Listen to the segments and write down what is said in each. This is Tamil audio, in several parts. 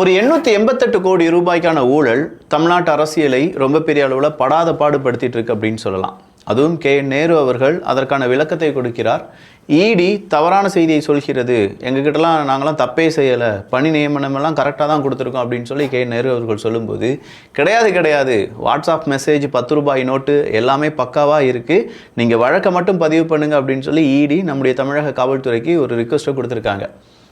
ஒரு 888 கோடி ரூபாய்க்கான ஊழல் தமிழ்நாட்டு அரசியலை ரொம்ப பெரிய அளவில் படாத பாடுபடுத்திட்டு இருக்கு அப்படின்னு சொல்லலாம். அதுவும் நேரு அவர்கள் அதற்கான விளக்கத்தை கொடுக்கிறார். இடி தவறான செய்தியை சொல்கிறது, எங்ககிட்டலாம் நாங்களாம் தப்பே செய்யலை, பணி நியமனமெல்லாம் கரெக்டாக தான் கொடுத்துருக்கோம் அப்படின்னு சொல்லி நேரு அவர்கள் சொல்லும்போது, கிடையாது, வாட்ஸ்அப் மெசேஜ் 10 ரூபாய் நோட்டு எல்லாமே பக்காவாக இருக்குது, நீங்கள் வழக்கை மட்டும் பதிவு பண்ணுங்கள் அப்படின்னு சொல்லி இடி நம்முடைய தமிழக காவல்துறைக்கு ஒரு ரிக்வெஸ்ட்டை கொடுத்துருக்காங்க.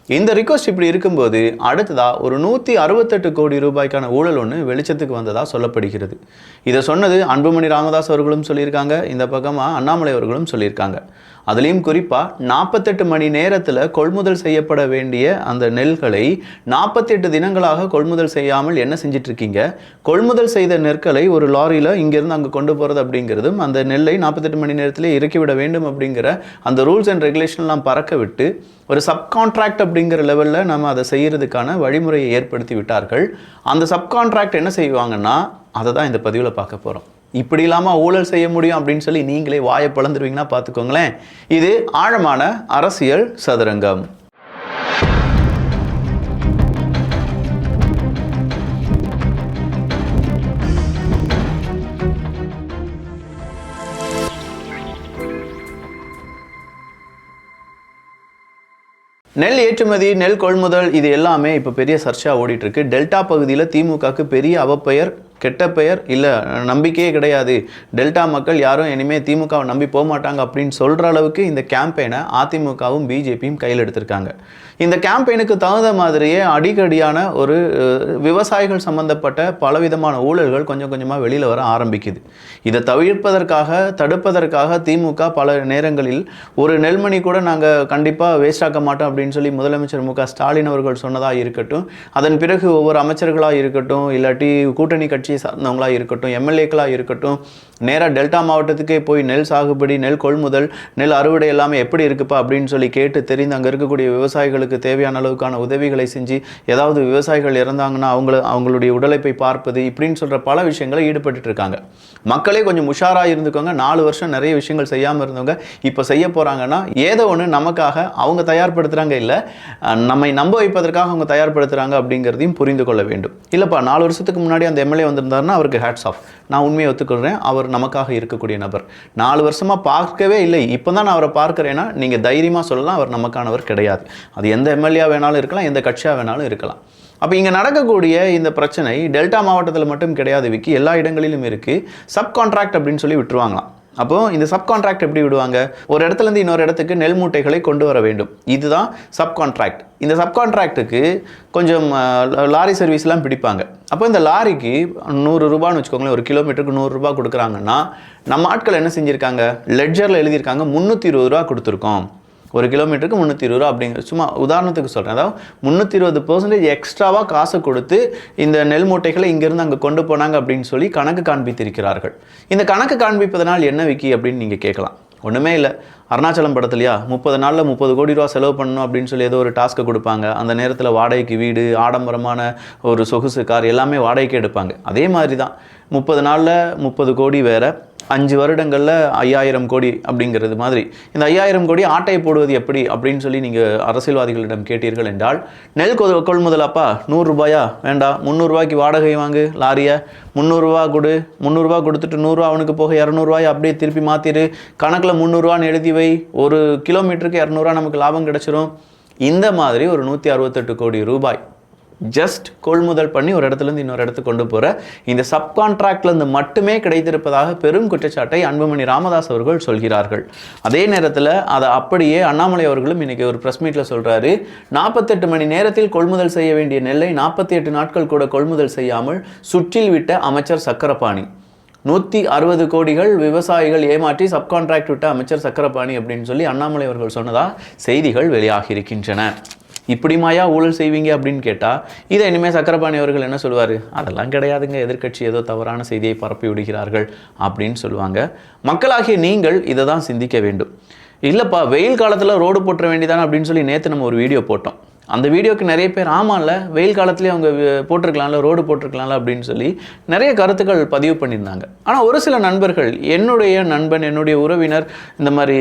இந்த ரிக்வெஸ்ட் இப்படி இருக்கும்போது அடுத்ததாக ஒரு 168 கோடி ரூபாய்க்கான ஊழல் ஒன்று வெளிச்சத்துக்கு வந்ததாக சொல்லப்படுகிறது. இதை சொன்னது அன்புமணி ராமதாஸ் அவர்களும் சொல்லியிருக்காங்க, இந்த பக்கமாக அண்ணாமலை அவர்களும் சொல்லியிருக்காங்க. அதுலேயும் குறிப்பாக 48 மணி நேரத்தில் கொள்முதல் செய்யப்பட வேண்டிய அந்த நெல்களை 48 தினங்களாக கொள்முதல் செய்யாமல் என்ன செஞ்சிட்ருக்கீங்க, கொள்முதல் செய்த நெற்களை ஒரு லாரியில் இங்கேருந்து அங்கே கொண்டு போகிறது அப்படிங்கிறதும், அந்த நெல்லை 48 மணி நேரத்திலே இறக்கிவிட வேண்டும் அப்படிங்கிற அந்த ரூல்ஸ் அண்ட் ரெகுலேஷன்லாம் பறக்க விட்டு ஒரு சப்கான்ட்ராக்ட் அப்படிங்கிற லெவலில் நம்ம அதை செய்கிறதுக்கான வழிமுறையை ஏற்படுத்தி விட்டார்கள். அந்த சப்கான்ட்ராக்ட் என்ன செய்வாங்கன்னா அதை தான் இந்த பதிவில் பார்க்க போகிறோம். இப்படி இல்லாமல் ஊழல் செய்ய முடியும் அப்படின்னு சொல்லி நீங்களே வாயை பிளந்துருவீங்கன்னா பார்த்துக்கோங்களேன். இது ஆழமான அரசியல் சதுரங்கம். நெல் ஏற்றுமதி, நெல் கொள்முதல், இது எல்லாமே இப்போ பெரிய சர்ச்சையாக ஓடிட்டு இருக்கு. டெல்டா பகுதியில் திமுகவுக்கு பெரிய அவப்பெயர், கெட்ட பெயர், இல்லை நம்பிக்கையே கிடையாது, டெல்டா மக்கள் யாரும் இனிமேல் திமுகவை நம்பி போக மாட்டாங்க அப்படின்னு சொல்கிற அளவுக்கு இந்த கேம்பெயினை அதிமுகவும் பிஜேபியும் கையில் எடுத்திருக்காங்க. இந்த கேம்பெயினுக்கு தகுந்த மாதிரியே அடிக்கடியான ஒரு விவசாயிகள் சம்பந்தப்பட்ட பலவிதமான ஊழல்கள் கொஞ்சம் கொஞ்சமாக வெளியில் வர ஆரம்பிக்குது. இதை தடுப்பதற்காக திமுக பல நேரங்களில் ஒரு நெல்மணி கூட நாங்கள் கண்டிப்பாக வேஸ்டாக்க மாட்டோம் அப்படின்னு சொல்லி முதலமைச்சர் மு க ஸ்டாலின் அவர்கள் சொன்னதாக இருக்கட்டும், அதன் பிறகு ஒவ்வொரு அமைச்சர்களாக இருக்கட்டும், இல்லாட்டி கூட்டணி கட்சியை சார்ந்தவங்களாக இருக்கட்டும், எம்எல்ஏக்களாக இருக்கட்டும், நேராக டெல்டா மாவட்டத்துக்கே போய் நெல் சாகுபடி, நெல் கொள்முதல், நெல் அறுவடை எல்லாமே எப்படி இருக்குப்பா அப்படின்னு சொல்லி கேட்டு தெரிந்து அங்கே இருக்கக்கூடிய விவசாயிகளுக்கு தேவையான அளவுக்கான உதவிகளை செஞ்சு, ஏதாவது விவசாயிகள் இறந்தாங்கன்னா அவங்களுடைய உடலைப்பை பார்ப்பது, இப்படின்னு சொல்கிற பல விஷயங்களை ஈடுபட்டு இருக்காங்க. மக்களே கொஞ்சம் உஷாராக இருந்துக்கோங்க. 4 வருஷம் நிறைய விஷயங்கள் செய்யாமல் இருந்தவங்க இப்போ செய்ய போகிறாங்கன்னா ஏதோ ஒன்று நமக்காக அவங்க தயார்படுத்துகிறாங்க, இல்லை நம்மை நம்ப வைப்பதற்காக அவங்க தயார்படுத்துகிறாங்க அப்படிங்கிறதையும் புரிந்து கொள்ள வேண்டும். இல்லைப்பா 4 வருஷத்துக்கு முன்னாடி அந்த எம்எல்ஏ வந்திருந்தாருன்னா அவருக்கு ஹேட்ஸ் ஆஃப், நான் உண்மையை ஒத்துக்கொள்கிறேன், அவர் நமக்காக இருக்கக்கூடிய நபர். 4 வருஷமாக பார்க்கவே இல்லை, இப்போ தான் நான் அவரை பார்க்குறேன்னா நீங்கள் தைரியமாக சொல்லலாம் அவர் நமக்கானவர் கிடையாது. அது எந்த எம்எல்ஏ வேணாலும் இருக்கலாம், எந்த கட்சியாக வேணாலும் இருக்கலாம். அப்போ இங்கே நடக்கக்கூடிய இந்த பிரச்சனை டெல்டா மாவட்டத்தில் மட்டும் கிடையாது விக்கி, எல்லா இடங்களிலும் இருக்குது. சப்கான்ட்ராக்ட் அப்படின்னு சொல்லி விட்டுருவாங்களாம். அப்போது இந்த சப்கான்ட்ராக்ட் எப்படி விடுவாங்க, ஒரு இடத்துலேருந்து இன்னொரு இடத்துக்கு நெல் மூட்டைகளை கொண்டு வர வேண்டும், இதுதான் சப்கான்ட்ராக்ட். இந்த சப்கான்ட்ராக்டுக்கு கொஞ்சம் லாரி சர்வீஸ்லாம் பிடிப்பாங்க. அப்போ இந்த லாரிக்கு 100 ரூபான்னு வச்சுக்கோங்களேன், ஒரு கிலோமீட்டருக்கு 100 ரூபா கொடுக்குறாங்கன்னா நம்ம ஆட்கள் என்ன செஞ்சுருக்காங்க, லெட்ஜரில் எழுதியிருக்காங்க 320 ரூபா கொடுத்துருக்கோம், ஒரு கிலோமீட்டருக்கு 320 ரூபா அப்படிங்கிற, சும்மா உதாரணத்துக்கு சொல்கிறேன். அதாவது 320% எக்ஸ்ட்ராவாக காசு கொடுத்து இந்த நெல் மூட்டைகளை இங்கேருந்து அங்கே கொண்டு போனாங்க அப்படின்னு சொல்லி கணக்கு காண்பித்திருக்கிறார்கள். இந்த கணக்கு காண்பிப்பதனால் என்ன விக்கி அப்படின்னு நீங்கள் கேட்கலாம். ஒன்றுமே இல்லை, அருணாச்சலம் படத்துலையா 30 நாளில் 30 கோடி ரூபா செலவு பண்ணணும் அப்படின்னு சொல்லி ஏதோ ஒரு டாஸ்க்கை கொடுப்பாங்க. அந்த நேரத்தில் வாடகைக்கு வீடு, ஆடம்பரமான ஒரு சொகுசு கார் எல்லாமே வாடகைக்கு எடுப்பாங்க. அதே மாதிரி தான் 30 நாளில் 30 கோடி வேறு, 5 வருடங்களில் 5000 கோடி அப்படிங்கிறது மாதிரி. இந்த 5000 கோடி ஆட்டையை போடுவது எப்படி அப்படின்னு சொல்லி நீங்கள் அரசியல்வாதிகளிடம் கேட்டீர்கள் என்றால், நெல் கொள்முதல் அப்பா 100 ரூபாயா, வேண்டாம் 300 ரூபாய்க்கு வாடகை வாங்கு லாரியை, 300 ரூபா கொடு, 300 ரூபா கொடுத்துட்டு 100 ரூபா அவனுக்கு போக 200 ரூபாய் அப்படியே திருப்பி மாற்றிடு, கணக்கில் 300 ரூபான்னு எழுதி வை, ஒரு கிலோமீட்டருக்கு 200 ரூபா நமக்கு லாபம் கிடச்சிரும். இந்த மாதிரி ஒரு 168 கோடி ரூபாய் ஜஸ்ட் கொள்முதல் பண்ணி ஒரு இடத்துலேருந்து இன்னொரு இடத்துக்கு கொண்டு போகிற இந்த சப்கான்ட்ராக்ட்லேருந்து மட்டுமே கிடைத்திருப்பதாக பெரும் குற்றச்சாட்டை அன்புமணி ராமதாஸ் அவர்கள் சொல்கிறார்கள். அதே நேரத்தில் அதை அப்படியே அண்ணாமலை அவர்களும் இன்றைக்கி ஒரு ப்ரெஸ் மீட்டில் சொல்கிறாரு, 48 மணி நேரத்தில் கொள்முதல் செய்ய வேண்டிய நெல்லை 48 நாட்கள் கூட கொள்முதல் செய்யாமல் சுற்றில் விட்ட அமைச்சர் சக்கரபாணி, 160 கோடிகள் விவசாயிகள் ஏமாற்றி சப்கான்ட்ராக்ட் விட்ட அமைச்சர் சக்கரபாணி அப்படின்னு சொல்லி அண்ணாமலை அவர்கள் சொன்னதாக செய்திகள் வெளியாகி இருக்கின்றன. இப்படிமாயா ஊழல் செய்வீங்க அப்படின்னு கேட்டால் இதை இனிமேல் சக்கரபாணி அவர்கள் என்ன சொல்லுவார், அதெல்லாம் கிடையாதுங்க, எதிர்க்கட்சி ஏதோ தவறான செய்தியை பரப்பி விடுகிறார்கள் அப்படின்னு சொல்லுவாங்க. மக்களாகிய நீங்கள் இதை தான் சிந்திக்க வேண்டும். இல்லைப்பா வெயில் காலத்தில் ரோடு போட்டுற வேண்டியதானே அப்படின்னு சொல்லி நேற்று நம்ம ஒரு வீடியோ போட்டோம். அந்த வீடியோக்கு நிறைய பேர் ஆமாம்ல வெயில் காலத்துலேயே அவங்க போட்டிருக்கலாம்ல, ரோடு போட்டிருக்கலாம்ல அப்படின்னு சொல்லி நிறைய கருத்துக்கள் பதிவு பண்ணியிருந்தாங்க. ஆனால் ஒரு சில நண்பர்கள், என்னுடைய நண்பன், என்னுடைய உறவினர் இந்த மாதிரி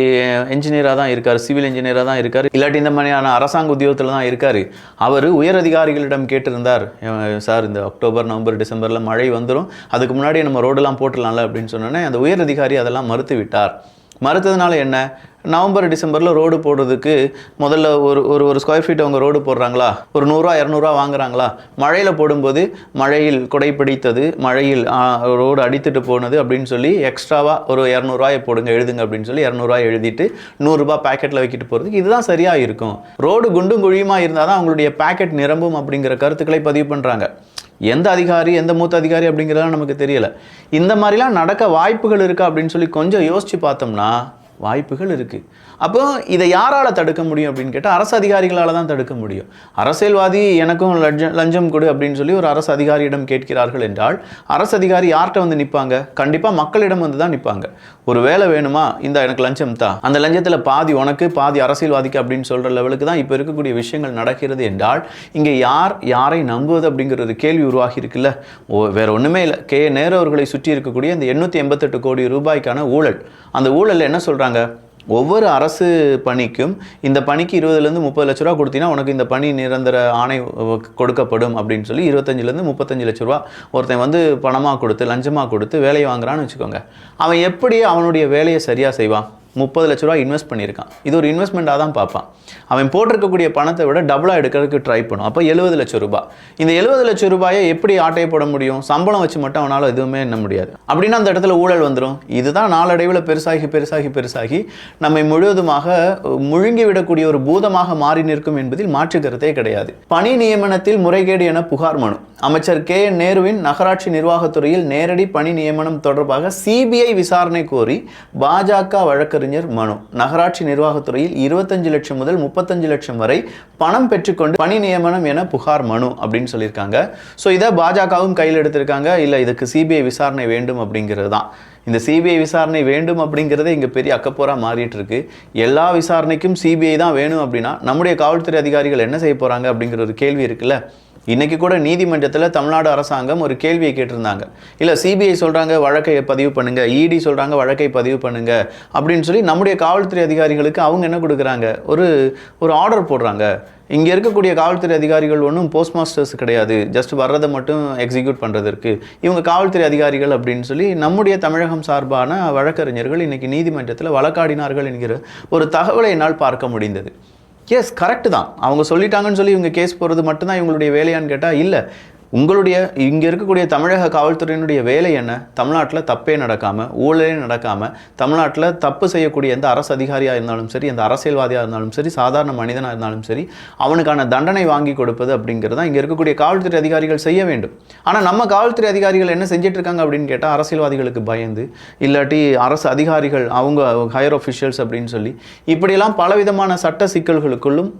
என்ஜினியராக தான் இருக்கார், சிவில் இன்ஜினியராக தான் இருக்கார், இல்லாட்டி இந்த மாதிரியான அரசாங்க உத்தியோகத்தில் தான் இருக்கார், அவர் உயர் அதிகாரிகளிடம் கேட்டிருந்தார், சார் இந்த அக்டோபர் நவம்பர் டிசம்பரில் மழை வந்துடும், அதுக்கு முன்னாடி நம்ம ரோடெல்லாம் போட்டுடலாம்ல அப்படின்னு சொன்னோன்னே அந்த உயர் அதிகாரி அதெல்லாம் மறுத்து விட்டார். மறுத்ததுனால என்ன, நவம்பர் டிசம்பரில் ரோடு போடுறதுக்கு முதல்ல ஒரு ஸ்கொயர் ஃபீட் அவங்க ரோடு போடுறாங்களா, ஒரு 100-200 வாங்குறாங்களா, மழையில் போடும்போது மழையில் குடை பிடித்தது, மழையில் ரோடு அடித்துட்டு போனது அப்படின்னு சொல்லி எக்ஸ்ட்ராவாக ஒரு 200 போடுங்க எழுதுங்க அப்படின்னு சொல்லி 200 எழுதிட்டு 100 பேக்கெட்டில் வைக்கிட்டு போகிறதுக்கு இதுதான் சரியாக இருக்கும். ரோடு குண்டும் குழியுமா இருந்தால் தான் அவங்களுடைய பேக்கெட் நிரம்பும் அப்படிங்கிற கருத்துக்களை பதிவு பண்ணுறாங்க. எந்த அதிகாரி, எந்த மூத்த அதிகாரி அப்படிங்கிறதெல்லாம் நமக்கு தெரியல. இந்த மாதிரிலாம் நடக்க வாய்ப்புகள் இருக்கா அப்படின்னு சொல்லி கொஞ்சம் யோசித்து பார்த்தோம்னா வாய்ப்புகள் இருக்குது. அப்போ இதை யாரால் தடுக்க முடியும் அப்படின்னு கேட்டால் அரசு அதிகாரிகளால் தான் தடுக்க முடியும். அரசியல்வாதி எனக்கும் லஞ்சம் கொடு அப்படின்னு சொல்லி ஒரு அரசு அதிகாரியிடம் கேட்கிறார்கள் என்றால் அரசு அதிகாரி யார்கிட்ட வந்து நிற்பாங்க? கண்டிப்பாக மக்களிடம் வந்து தான் நிற்பாங்க. ஒரு வேலை வேணுமா, இந்த எனக்கு லஞ்சம் தான், அந்த லஞ்சத்தில் பாதி உனக்கு பாதி அரசியல்வாதிக்கு அப்படின்னு சொல்கிற லெவலுக்கு தான் இப்போ இருக்கக்கூடிய விஷயங்கள் நடக்கிறது என்றால் இங்கே யாரை நம்புவது அப்படிங்கிற ஒரு கேள்வி உருவாகி இருக்குல்ல. வேற ஒன்றுமே இல்லை, நேரு அவர்களை சுற்றி இருக்கக்கூடிய இந்த 888 கோடி ரூபாய்க்கான ஊழல். அந்த ஊழலில் என்ன சொல்கிறாங்க, ஒவ்வொரு அரசு பணிக்கும் இந்த பணிக்கு 20 30 லட்ச ரூபா கொடுத்தீங்கன்னா உனக்கு இந்த பணி நிரந்தர ஆணை கொடுக்கப்படும் அப்படின்னு சொல்லி 25 35 லட்ச ரூபா ஒருத்தன் வந்து பணமாக கொடுத்து லஞ்சமாக கொடுத்து வேலையை வாங்குறான்னு வச்சுக்கோங்க. அவன் எப்படி அவனுடைய வேலையை சரியாக செய்வான்? 30 லட்ச ரூபா இன்வெஸ்ட் பண்ணியிருக்கான். இது ஒரு இன்வெஸ்ட்மெண்ட்டாக தான் பார்ப்பான். அவன் போட்டிருக்கக்கூடிய பணத்தை விட டபுளாக எடுக்கிறதுக்கு ட்ரை பண்ணும். அப்போ 70 லட்ச ரூபாய். இந்த 70 லட்ச ரூபாயை எப்படி ஆட்டையை போட முடியும்? சம்பளம் வச்சு மட்டும் அவனால் எதுவுமே என்ன முடியாது. அப்படின்னா அந்த இடத்துல ஊழல் வந்துடும். இதுதான் நாளடைவில் பெருசாகி நம்மை முழுவதுமாக முழுங்கிவிடக்கூடிய ஒரு பூதமாக மாறி நிற்கும் என்பதில் மாற்று கருத்தே கிடையாது. பணி நியமனத்தில் முறைகேடு என புகார் மனு. அமைச்சர் KN நேருவின் நகராட்சி நிர்வாகத்துறையில் நேரடி பணி நியமனம் தொடர்பாக CBI விசாரணை கோரி பாஜக வழக்கறிஞர் மனு. நகராட்சி நிர்வாகத்துறையில் 25 லட்சம் முதல் 35 லட்சம் வரை பணம் பெற்றுக்கொண்டு பணி நியமனம் என புகார் மனு அப்படின்னு சொல்லியிருக்காங்க. ஸோ இதை பாஜகவும் கையில் எடுத்திருக்காங்க. இல்லை, இதுக்கு CBI விசாரணை வேண்டும் அப்படிங்கிறது தான். இந்த CBI விசாரணை வேண்டும் அப்படிங்கிறதே இங்கே பெரிய அக்கப்போரா மாறிட்டு இருக்கு. எல்லா விசாரணைக்கும் CBI தான் வேணும் அப்படின்னா நம்முடைய காவல்துறை அதிகாரிகள் என்ன செய்ய போகிறாங்க அப்படிங்கிற ஒரு கேள்வி இருக்குல்ல. இன்றைக்கி கூட நீதிமன்றத்தில் தமிழ்நாடு அரசாங்கம் ஒரு கேள்வியை கேட்டிருந்தாங்க. இல்லை, CBI சொல்கிறாங்க வழக்கை பதிவு பண்ணுங்கள், ED சொல்கிறாங்க வழக்கை பதிவு பண்ணுங்கள் அப்படின்னு சொல்லி நம்முடைய காவல்துறை அதிகாரிகளுக்கு அவங்க என்ன கொடுக்குறாங்க, ஒரு ஆர்டர் போடுறாங்க. இங்கே இருக்கக்கூடிய காவல்துறை அதிகாரிகள் ஒன்றும் போஸ்ட் மாஸ்டர்ஸ் கிடையாது, ஜஸ்ட் வர்றதை மட்டும் எக்ஸிக்யூட் பண்ணுறதற்கு இவங்க காவல்துறை அதிகாரிகள் அப்படின்னு சொல்லி நம்முடைய தமிழகம் சார்பான வழக்கறிஞர்கள் இன்றைக்கி நீதிமன்றத்தில் வழக்காடினார்கள் என்கிற ஒரு தகவலை என்னால் பார்க்க முடிந்தது. எஸ், கரெக்டு தான், அவங்க சொல்லிட்டாங்கன்னு சொல்லி இவங்க கேஸ் போகிறது மட்டும்தான் இவங்களுடைய வேலையான்னு கேட்டால் இல்லை. உங்களுடைய இங்கே இருக்கக்கூடிய தமிழக காவல்துறையினுடைய வேலை என்ன? தமிழ்நாட்டில் தப்பே நடக்காமல், ஊழலே நடக்காமல், தமிழ்நாட்டில் தப்பு செய்யக்கூடிய எந்த அரசு அதிகாரியாக இருந்தாலும் சரி, எந்த அரசியல்வாதியாக இருந்தாலும் சரி, சாதாரண மனிதனாக இருந்தாலும் சரி, அவனுக்கான தண்டனை வாங்கி கொடுப்பது அப்படிங்கிறது தான் இங்கே இருக்கக்கூடிய காவல்துறை அதிகாரிகள் செய்ய வேண்டும். ஆனால் நம்ம காவல்துறை அதிகாரிகள் என்ன செஞ்சிட்டு இருக்காங்க அப்படின்னு கேட்டால் அரசியல்வாதிகளுக்கு பயந்து, இல்லாட்டி அரசு அதிகாரிகள் அவங்க ஹையர் ஆஃபிஷியல்ஸ் அப்படின்னு சொல்லி இப்படியெல்லாம் பலவிதமான சட்ட சிக்கல்களுக்குள்ளும்,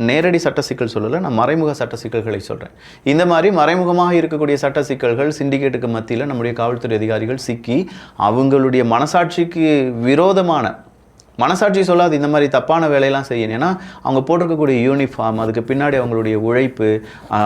நேரடி சட்ட சிக்கல் சொல்லலை, நான் மறைமுக சட்ட சிக்கல்களை சொல்கிறேன். இந்த மாதிரி மறைமுகமாக இருக்கக்கூடிய சட்ட சிக்கல்கள் சிண்டிகேட்டுக்கு மத்தியில் நம்முடைய காவல்துறை அதிகாரிகள் சிக்கி அவங்களுடைய மனசாட்சிக்கு விரோதமான, மனசாட்சி சொல்லாது இந்த மாதிரி தப்பான வேலையெல்லாம் செய்யணும். ஏன்னா அவங்க போட்டிருக்கக்கூடிய யூனிஃபார்ம், அதுக்கு பின்னாடி அவங்களுடைய உழைப்பு,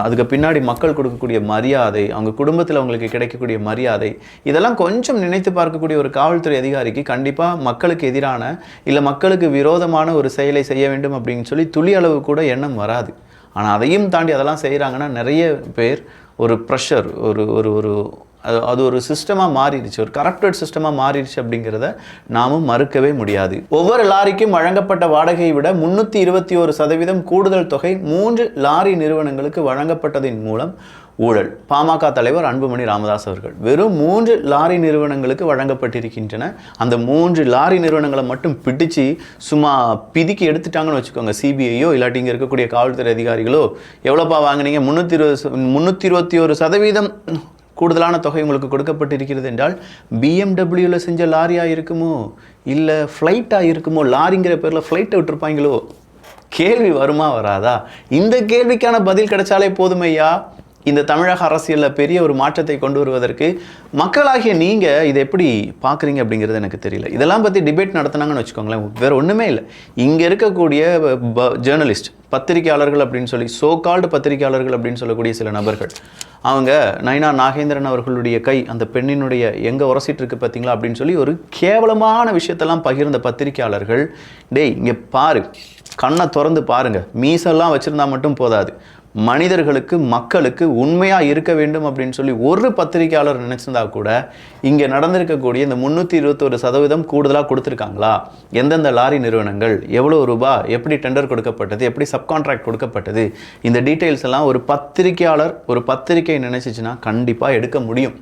அதுக்கு பின்னாடி மக்கள் கொடுக்கக்கூடிய மரியாதை, அவங்க குடும்பத்தில் அவங்களுக்கு கிடைக்கக்கூடிய மரியாதை, இதெல்லாம் கொஞ்சம் நினைத்து பார்க்கக்கூடிய ஒரு காவல்துறை அதிகாரிக்கு கண்டிப்பாக மக்களுக்கு எதிரான இல்லை மக்களுக்கு விரோதமான ஒரு செயலை செய்ய வேண்டும் அப்படின்னு சொல்லி துளி அளவு கூட எண்ணம் வராது. ஆனால் அதையும் தாண்டி அதெல்லாம் செய்கிறாங்கன்னா நிறைய பேர் ஒரு ப்ரெஷர், ஒரு அது ஒரு சிஸ்டமாக மாறிடுச்சு, ஒரு கரப்டட் சிஸ்டமாக மாறிடுச்சு அப்படிங்கிறத நாமும் மறுக்கவே முடியாது. ஒவ்வொரு லாரிக்கும் வழங்கப்பட்ட வாடகையை விட 321% கூடுதல் தொகை 3 லாரி நிறுவனங்களுக்கு வழங்கப்பட்டதின் மூலம் ஊழல். பாமக தலைவர் அன்புமணி ராமதாஸ் அவர்கள் வெறும் 3 லாரி நிறுவனங்களுக்கு வழங்கப்பட்டிருக்கின்றன. அந்த 3 லாரி நிறுவனங்களை மட்டும் பிடிச்சு சும்மா பிதிக்கி எடுத்துட்டாங்கன்னு வச்சுக்கோங்க. CBIயோ இல்லாட்டி இங்கே இருக்கக்கூடிய காவல்துறை அதிகாரிகளோ எவ்வளோப்பா வாங்கினீங்க, 321% கூடுதலான தொகை உங்களுக்கு கொடுக்கப்பட்டிருக்கிறது என்றால் BMWவில் செஞ்ச லாரியாக இருக்குமோ, இல்லை ஃப்ளைட்டாக இருக்குமோ, லாரிங்கிற பேரில் ஃப்ளைட்டை விட்டுருப்பாங்களோ, கேள்வி வருமா வராதா? இந்த கேள்விக்கான பதில் கிடைச்சாலே போதுமையா. இந்த தமிழக அரசியலில் பெரிய ஒரு மாற்றத்தை கொண்டு வருவதற்கு மக்களாகிய நீங்கள் இதை எப்படி பார்க்குறீங்க அப்படிங்கிறது எனக்கு தெரியல. இதெல்லாம் பற்றி டிபேட் நடத்தினாங்கன்னு வச்சுக்கோங்களேன், வேறு ஒன்றுமே இல்லை. இங்கே இருக்கக்கூடிய ஜேர்னலிஸ்ட், பத்திரிகையாளர்கள் அப்படின்னு சொல்லி, சோ கால்டு பத்திரிகையாளர்கள் அப்படின்னு சொல்லக்கூடிய சில நபர்கள், அவங்க நயினா நாகேந்திரன் அவர்களுடைய கை அந்த பெண்ணினுடைய எங்கே உரசிட்டு இருக்கு பார்த்தீங்களா அப்படின்னு சொல்லி ஒரு கேவலமான விஷயத்தெல்லாம் பகிர்ந்த பத்திரிகையாளர்கள், டேய் இங்கே பாரு, கண்ணை திறந்து பாருங்க, மீசெல்லாம் வச்சுருந்தா மட்டும் போதாது, மனிதர்களுக்கு மக்களுக்கு உண்மையாக இருக்க வேண்டும் அப்படின்னு சொல்லி ஒரு பத்திரிகையாளர் நினச்சிருந்தா கூட இங்கே நடந்திருக்கக்கூடிய இந்த 321% கூடுதலாக கொடுத்துருக்காங்களா? எந்தெந்த லாரி நிறுவனங்கள், எவ்வளோ ரூபாய், எப்படி டெண்டர் கொடுக்கப்பட்டது, எப்படி சப்கான்ட்ராக்ட் கொடுக்கப்பட்டது, இந்த டீட்டெயில்ஸ் எல்லாம் ஒரு பத்திரிகையாளர், ஒரு பத்திரிகை நினச்சிச்சுன்னா கண்டிப்பாக எடுக்க முடியும்.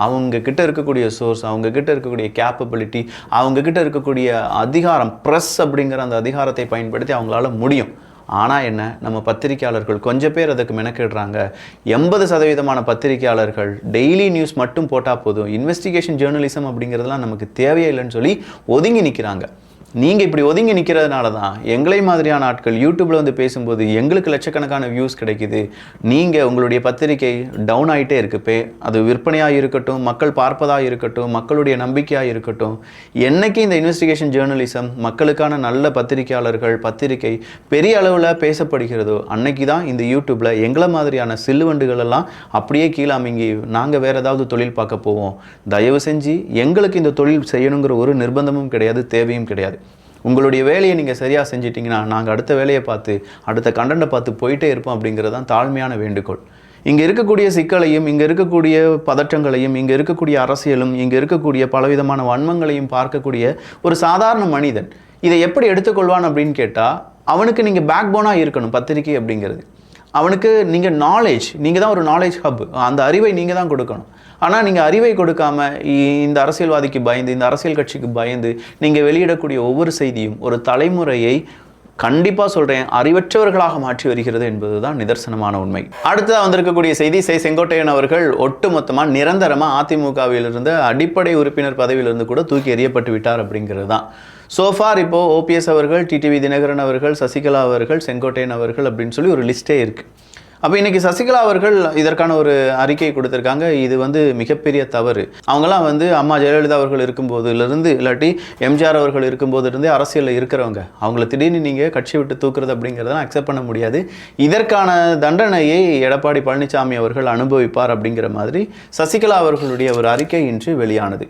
அவங்க கிட்ட இருக்கக்கூடிய சோர்ஸ், அவங்க கிட்ட இருக்கக்கூடிய கேப்பபிலிட்டி, அவங்க கிட்ட இருக்கக்கூடிய அதிகாரம், ப்ரெஸ் அப்படிங்கிற அந்த அதிகாரத்தை பயன்படுத்தி அவங்களால முடியும். ஆனால் என்ன, நம்ம பத்திரிகையாளர்கள் கொஞ்சம் பேர் அதுக்கு மெனக்கிடுறாங்க. 80% பத்திரிகையாளர்கள் டெய்லி நியூஸ் மட்டும் போட்டால் போதும், இன்வெஸ்டிகேஷன் ஜேர்னலிசம் அப்படிங்கிறதுலாம் நமக்கு தேவையே இல்லைன்னு சொல்லி ஒதுங்கி நிற்கிறாங்க. நீங்கள் இப்படி ஒதுங்கி நிற்கிறதுனால தான் எங்களை மாதிரியான ஆட்கள் யூடியூப்பில் வந்து பேசும்போது எங்களுக்கு லட்சக்கணக்கான வியூஸ் கிடைக்குது. நீங்கள் உங்களுடைய பத்திரிகை டவுன் ஆகிட்டே இருக்குப்பே, அது விற்பனையாக இருக்கட்டும், மக்கள் பார்ப்பதாக இருக்கட்டும், மக்களுடைய நம்பிக்கையாக இருக்கட்டும், என்னைக்கு இந்த இன்வெஸ்டிகேஷன் ஜேர்னலிசம், மக்களுக்கான நல்ல பத்திரிகையாளர்கள், பத்திரிகை பெரிய அளவில் பேசப்படுகிறதோ அன்னைக்கு தான் இந்த யூடியூப்பில் எங்களை மாதிரியான சில்லுவண்டுகள் எல்லாம் அப்படியே கீழாமிங்கி நாங்கள் வேறு ஏதாவது தொழில் பார்க்க போவோம். தயவு செஞ்சு எங்களுக்கு இந்த தொழில் செய்யணுங்கிற ஒரு நிர்பந்தமும் கிடையாது, தேவையும் கிடையாது. உங்களுடைய வேலையை நீங்கள் சரியாக செஞ்சிட்டிங்கன்னா நாங்கள் அடுத்த வேலையை பார்த்து, அடுத்த கண்டென்ட்டை பார்த்து போயிட்டே இருப்போம் அப்படிங்கிறது தான் தாழ்மையான வேண்டுகோள். இங்கே இருக்கக்கூடிய சிக்கலையும், இங்கே இருக்கக்கூடிய பதற்றங்களையும், இங்கே இருக்கக்கூடிய அரசியலும், இங்கே இருக்கக்கூடிய பலவிதமான வன்மங்களையும் பார்க்கக்கூடிய ஒரு சாதாரண மனிதன் இதை எப்படி எடுத்துக்கொள்வான் அப்படின்னு கேட்டால், அவனுக்கு நீங்கள் பேக் போனாக இருக்கணும். பத்திரிக்கை அப்படிங்கிறது அவனுக்கு நீங்கள் நாலேஜ், நீங்கள் தான் ஒரு நாலேஜ் ஹப், அந்த அறிவை நீங்கள் தான் கொடுக்கணும். ஆனால் நீங்கள் அறிவை கொடுக்காமல் இந்த அரசியல்வாதிக்கு பயந்து, இந்த அரசியல் கட்சிக்கு பயந்து நீங்கள் வெளியிடக்கூடிய ஒவ்வொரு செய்தியும் ஒரு தலைமுறையை கண்டிப்பாக சொல்கிறேன் அறிவற்றவர்களாக மாற்றி வருகிறது என்பது தான் நிதர்சனமான உண்மை. அடுத்ததாக வந்திருக்கக்கூடிய செய்தி, செங்கோட்டையன் அவர்கள் ஒட்டுமொத்தமாக நிரந்தரமாக அதிமுகவிலிருந்து அடிப்படை உறுப்பினர் பதவியிலிருந்து கூட தூக்கி எறியப்பட்டு விட்டார் அப்படிங்கிறது தான். சோஃபார் இப்போது ஓபிஎஸ் அவர்கள், டிடிவி தினகரன் அவர்கள், சசிகலா அவர்கள், செங்கோட்டையன் அவர்கள் அப்படின்னு சொல்லி ஒரு லிஸ்ட்டே இருக்குது. அப்போ இன்றைக்கி சசிகலா அவர்கள் இதற்கான ஒரு அறிக்கை கொடுத்துருக்காங்க. இது மிகப்பெரிய தவறு. அவங்களாம் அம்மா ஜெயலலிதா அவர்கள் இருக்கும்போதுலேருந்து, இல்லாட்டி எம்ஜிஆர் அவர்கள் இருக்கும்போதுலேருந்தே அரசியலில் இருக்கிறவங்க, அவங்கள திடீர்னு நீங்கள் கட்சி விட்டு தூக்குறது அப்படிங்கிறதெல்லாம் அக்செப்ட் பண்ண முடியாது. இதற்கான தண்டனையை எடப்பாடி பழனிசாமி அவர்கள் அனுபவிப்பார் அப்படிங்கிற மாதிரி சசிகலா அவர்களுடைய ஒரு அறிக்கை இன்று வெளியானது.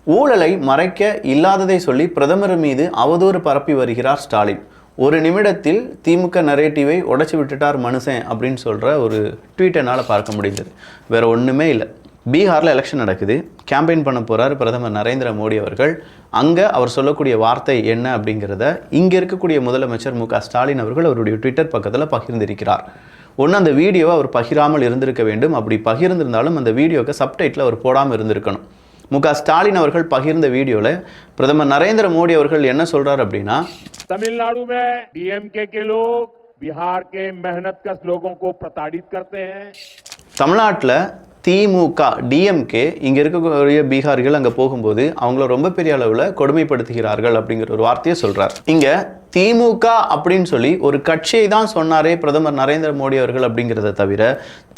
ஊழலை மறைக்க இல்லாததை சொல்லி பிரதமர் மீது அவதூறு பரப்பி வருகிறார் ஸ்டாலின். ஒரு நிமிடத்தில் திமுக நரேட்டிவை உடைச்சி விட்டுட்டார் மனுஷன் அப்படின்னு சொல்கிற ஒரு ட்வீட் என்னால் பார்க்க முடிந்தது. வேறு ஒன்றுமே இல்லை. பீகாரில் எலெக்ஷன் நடக்குது, கேம்பெயின் பண்ண போகிறார் பிரதமர் நரேந்திர மோடி அவர்கள். அங்கே அவர் சொல்லக்கூடிய வார்த்தை என்ன அப்படிங்கிறத இங்கே இருக்கக்கூடிய முதலமைச்சர் மு.க. ஸ்டாலின் அவர்கள் அவருடைய ட்விட்டர் பக்கத்தில் பகிர்ந்திருக்கிறார். ஒன்று, அந்த வீடியோவை அவர் பகிராமல் இருந்திருக்க வேண்டும். அப்படி பகிர்ந்திருந்தாலும் அந்த வீடியோவுக்கு சப்டைட்டில் அவர் போடாமல் இருந்திருக்கணும். மு.க. ஸ்டாலின் அவர்கள் பகிர்ந்த வீடியோவில் பிரதமர் நரேந்திர மோடி அவர்கள் என்ன சொல்றார் அப்படின்னா, तमिलनाडु में डीएमके के लोग बिहार के मेहनतकश लोगों को प्रताड़ित करते हैं. தமிழ்நாட்டில் திமுக டிஎம்கே இங்கே இருக்கக்கூடிய பீகாரிகள் அங்கே போகும்போது அவங்கள ரொம்ப பெரிய அளவில் கொடுமைப்படுத்துகிறார்கள் அப்படிங்கிற ஒரு வார்த்தையை சொல்கிறார். இங்கே திமுக அப்படின்னு சொல்லி ஒரு கட்சியை தான் சொன்னாரே பிரதமர் நரேந்திர மோடி அவர்கள் அப்படிங்கிறத தவிர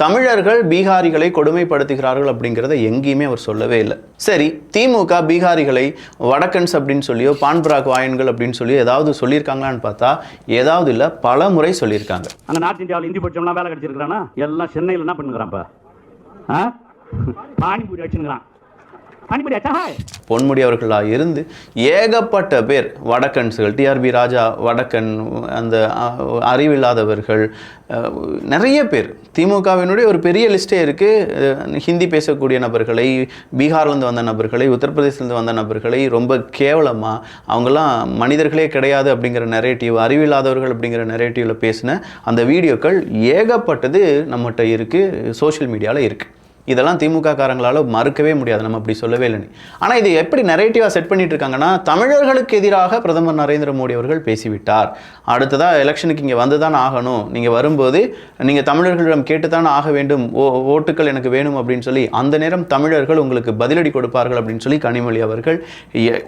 தமிழர்கள் பீகாரிகளை கொடுமைப்படுத்துகிறார்கள் அப்படிங்கிறத எங்கேயுமே அவர் சொல்லவே இல்லை. சரி, திமுக பீகாரிகளை வடக்கன்ஸ் அப்படின்னு சொல்லியோ பான்பராக் வாயன்கள் அப்படின்னு சொல்லி ஏதாவது சொல்லியிருக்காங்களான்னு பார்த்தா ஏதாவது இல்லை, பல முறை சொல்லியிருக்காங்க. அங்கே நார்த் இந்தியாவில் இந்தி படிச்சவங்களாம் வேலை கிடைச்சிருக்கிறானா? எல்லாம் சென்னையில் என்ன பண்ணுறான்ப்பா, பானிபூரி அடிச்சுங்கிறான். பொன்முடி அவர்களாக இருந்து ஏகப்பட்ட பேர் வடக்கன்ஸுகள், டிஆர்பி ராஜா வடக்கன், அந்த அறிவில்லாதவர்கள் நிறைய பேர், திமுகவினுடைய ஒரு பெரிய லிஸ்டே இருக்குது. ஹிந்தி பேசக்கூடிய நபர்களை, பீகார்லேருந்து வந்த நபர்களை, உத்தரப்பிரதேசிலேருந்து வந்த நபர்களை ரொம்ப கேவலமாக அவங்கெல்லாம் மனிதர்களே கிடையாது அப்படிங்கிற நெரேட்டிவ், அறிவில்லாதவர்கள் அப்படிங்கிற நெரேட்டிவில் பேசின அந்த வீடியோக்கள் ஏகப்பட்டது நம்மகிட்ட இருக்குது, சோஷியல் மீடியாவில் இருக்குது. இதெல்லாம் திமுக காரங்களால் மறுக்கவே முடியாது, நம்ம அப்படி சொல்லவே இல்லை. ஆனால் இது எப்படி நரேட்டிவாக செட் பண்ணிட்டு இருக்காங்கன்னா, தமிழர்களுக்கு எதிராக பிரதமர் நரேந்திர மோடி அவர்கள் பேசிவிட்டார், அடுத்ததாக எலெக்ஷனுக்கு இங்கே வந்து தான் ஆகணும், நீங்கள் வரும்போது நீங்கள் தமிழர்களிடம் கேட்டு தான் ஆக வேண்டும், ஓட்டுக்கள் எனக்கு வேணும் அப்படின்னு சொல்லி அந்த நேரம் தமிழர்கள் உங்களுக்கு பதிலடி கொடுப்பார்கள் அப்படின்னு சொல்லி கனிமொழி அவர்கள்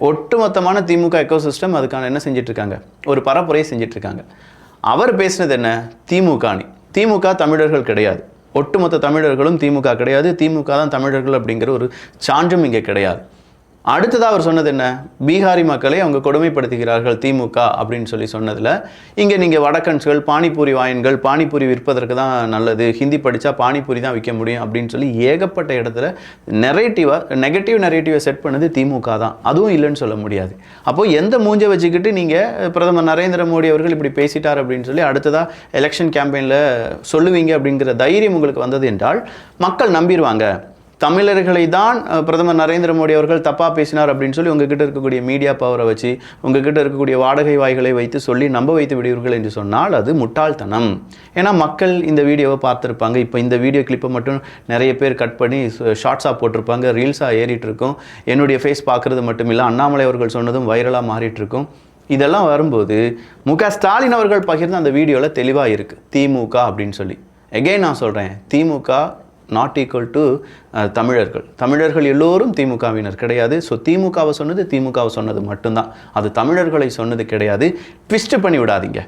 ஒட்டுமொத்தமான திமுக எக்கோசிஸ்டம் அதுக்கான என்ன செஞ்சிட்ருக்காங்க, ஒரு பரப்புரையை செஞ்சிட்ருக்காங்க. அவர் பேசினது என்ன, திமுக தமிழர்கள் கிடையாது, ஒட்டுமொத்த தமிழர்களும் திமுக கிடையாது, திமுக தான் தமிழர்கள் அப்படிங்கிற ஒரு சான்றும் இங்கே கிடையாது. அடுத்ததாக அவர் சொன்னது என்ன, பீகாரி மக்களை அவங்க கொடுமைப்படுத்துகிறார்கள் திமுக அப்படின்னு சொல்லி சொன்னதில், இங்கே நீங்கள் வடக்கன்ஸ்கள், பானிபூரி வாயன்கள், பானிபூரி விற்பதற்கு தான் நல்லது, ஹிந்தி படித்தா பானிபூரி தான் விற்க முடியும் அப்படின்னு சொல்லி ஏகப்பட்ட இடத்துல நெகட்டிவ் நெரேட்டிவை செட் பண்ணது திமுக தான். அதுவும் இல்லைன்னு சொல்ல முடியாது. அப்போது எந்த மூஞ்சை வச்சுக்கிட்டு நீங்கள் பிரதமர் நரேந்திர மோடி அவர்கள் இப்படி பேசிட்டார் அப்படின்னு சொல்லி அடுத்ததாக எலெக்ஷன் கேம்பெயினில் சொல்லுவீங்க அப்படிங்கிற தைரியம் உங்களுக்கு வந்தது என்றால் மக்கள் நம்பிடுவாங்க. தமிழர்களை தான் பிரதமர் நரேந்திர மோடி அவர்கள் தப்பாக பேசினார் அப்படின்னு சொல்லி உங்ககிட்ட இருக்கக்கூடிய மீடியா பவரை வச்சு, உங்ககிட்ட இருக்கக்கூடிய வாடகை வாய்களை வைத்து சொல்லி நம்ப வைத்து விடுவீர்கள் என்று சொன்னால் அது முட்டாள்தனம். ஏன்னா மக்கள் இந்த வீடியோவை பார்த்துருப்பாங்க. இப்போ இந்த வீடியோ கிளிப்பை மட்டும் நிறைய பேர் கட் பண்ணி ஷார்ட்ஸாக போட்டிருப்பாங்க, ரீல்ஸாக ஏறிட்டு இருக்கும். என்னுடைய ஃபேஸ் பார்க்குறது மட்டும் இல்லை, அண்ணாமலை அவர்கள் சொன்னதும் வைரலாக மாறிட்டு இருக்கும். இதெல்லாம் வரும்போது முக ஸ்டாலின் அவர்கள் பகிர்ந்து அந்த வீடியோவில் தெளிவாக இருக்குது திமுக அப்படின்னு சொல்லி. எகெயின் நான் சொல்கிறேன், திமுக நாட் ஈக்குவல் டு தமிழர்கள் எல்லோரும் திமுகவினர் கிடையாது. ஸோ திமுகவை சொன்னது மட்டும்தான், அது தமிழர்களை சொன்னது கிடையாது. ட்விஸ்ட் பண்ணி விடாதீங்க.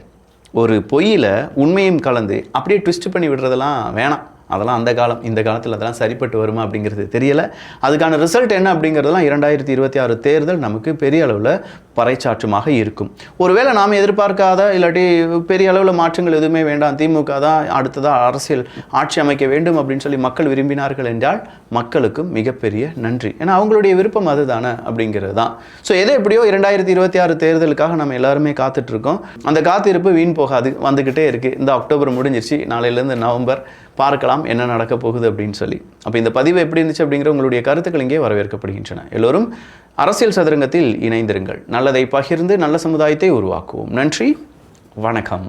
ஒரு பொய்யில் உண்மையும் கலந்து அப்படியே ட்விஸ்ட் பண்ணி விடுறதெல்லாம் வேணாம். அதெல்லாம் அந்த காலம், இந்த காலத்தில் அதெல்லாம் சரிப்பட்டு வருமா அப்படிங்கிறது தெரியலை. அதுக்கான ரிசல்ட் என்ன அப்படிங்கிறதெல்லாம் 2026 தேர்தல் நமக்கு பெரிய அளவில் பறைச்சாற்றுமாக இருக்கும். ஒருவேளை நாம் எதிர்பார்க்காத இல்லாட்டி பெரிய அளவில் மாற்றங்கள் எதுவுமே வேண்டாம், திமுக தான் அடுத்ததாக அரசியல் ஆட்சி அமைக்க வேண்டும் அப்படின்னு சொல்லி மக்கள் விரும்பினார்கள் என்றால் மக்களுக்கும் மிகப்பெரிய நன்றி. ஏன்னா அவங்களுடைய விருப்பம் அதுதானே அப்படிங்கிறது தான். ஸோ எது எப்படியோ 2026 தேர்தலுக்காக நம்ம எல்லாருமே காத்துட்ருக்கோம். அந்த காத்திருப்பு வீண் போகாது, வந்துக்கிட்டே இருக்குது. இந்த அக்டோபர் முடிஞ்சிருச்சு, நாளையிலேருந்து நவம்பர், பார்க்கலாம் என்ன நடக்க போகுது அப்படின்னு சொல்லி. அப்போ இந்த பதிவு எப்படி இருந்துச்சு அப்படிங்கிற உங்களுடைய கருத்துக்கள் இங்கே வரவேற்கப்படுகின்றன. எல்லோரும் அரசியல் சதுரங்கத்தில் இணைந்திருங்கள். நல்லதை பகிர்ந்து நல்ல சமுதாயத்தை உருவாக்குவோம். நன்றி, வணக்கம்.